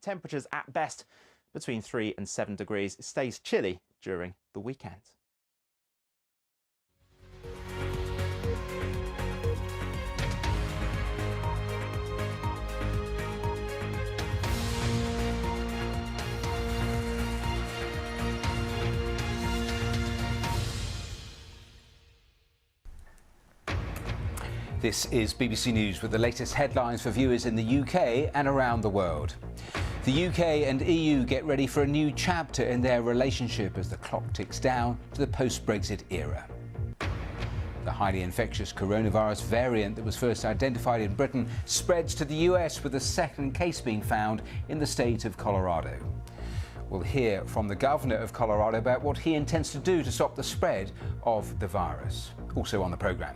temperatures at best between 3 and 7 degrees. It stays chilly during the weekend. This is BBC News with the latest headlines for viewers in the UK and around the world. The UK and EU get ready for a new chapter in their relationship as the clock ticks down to the post-Brexit era. The highly infectious coronavirus variant that was first identified in Britain spreads to the US, with a second case being found in the state of Colorado. We'll hear from the governor of Colorado about what he intends to do to stop the spread of the virus. Also on the programme.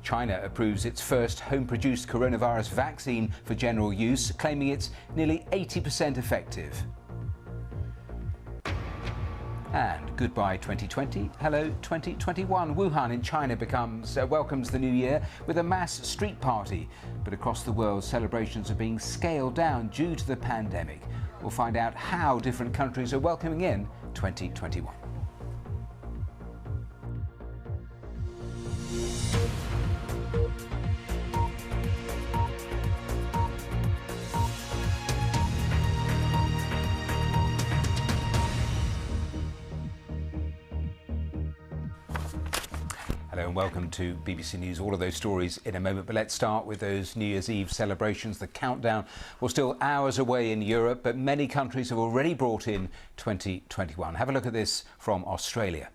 China approves its first home-produced coronavirus vaccine for general use, claiming it's nearly 80% effective. And goodbye 2020, hello 2021. Wuhan in China welcomes the new year with a mass street party. But across the world, celebrations are being scaled down due to the pandemic. We'll find out how different countries are welcoming in 2021. Hello and welcome to BBC News. All of those stories in a moment, but let's start with those New Year's Eve celebrations. The countdown was still hours away in Europe, but many countries have already brought in 2021. Have a look at this from Australia.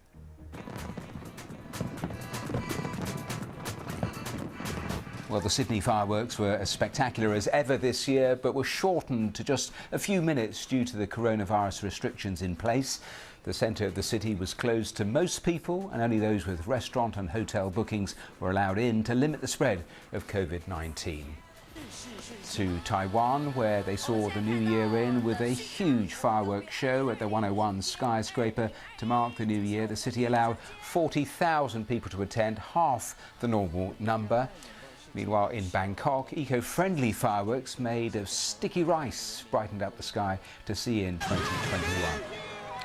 Well, the Sydney fireworks were as spectacular as ever this year, but were shortened to just a few minutes due to the coronavirus restrictions in place. The centre of the city was closed to most people, and only those with restaurant and hotel bookings were allowed in to limit the spread of COVID-19. To Taiwan, where they saw the new year in with a huge fireworks show at the 101 skyscraper. To mark the new year, the city allowed 40,000 people to attend, half the normal number. Meanwhile, in Bangkok, eco-friendly fireworks made of sticky rice brightened up the sky to see in 2021.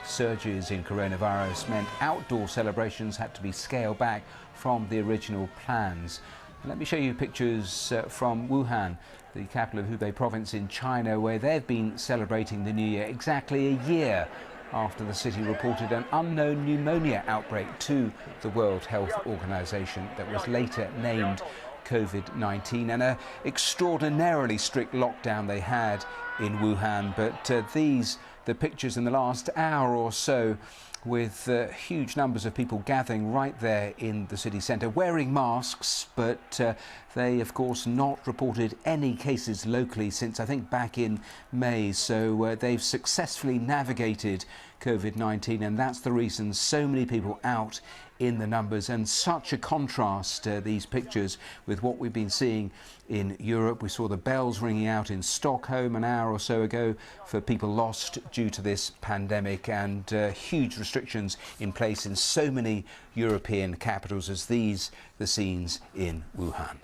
Surges in coronavirus meant outdoor celebrations had to be scaled back from the original plans. And let me show you pictures from Wuhan, the capital of Hubei province in China, where they've been celebrating the new year exactly a year after the city reported an unknown pneumonia outbreak to the World Health Organization that was later named COVID-19, and an extraordinarily strict lockdown they had in Wuhan. But the pictures in the last hour or so, with huge numbers of people gathering right there in the city centre, wearing masks, but they of course not reported any cases locally since I think back in May, so they've successfully navigated COVID-19, and that's the reason so many people out in the numbers. And such a contrast, these pictures, with what we've been seeing in Europe. We saw the bells ringing out in Stockholm an hour or so ago for people lost due to this pandemic, and huge restrictions in place in so many European capitals as these the scenes in Wuhan.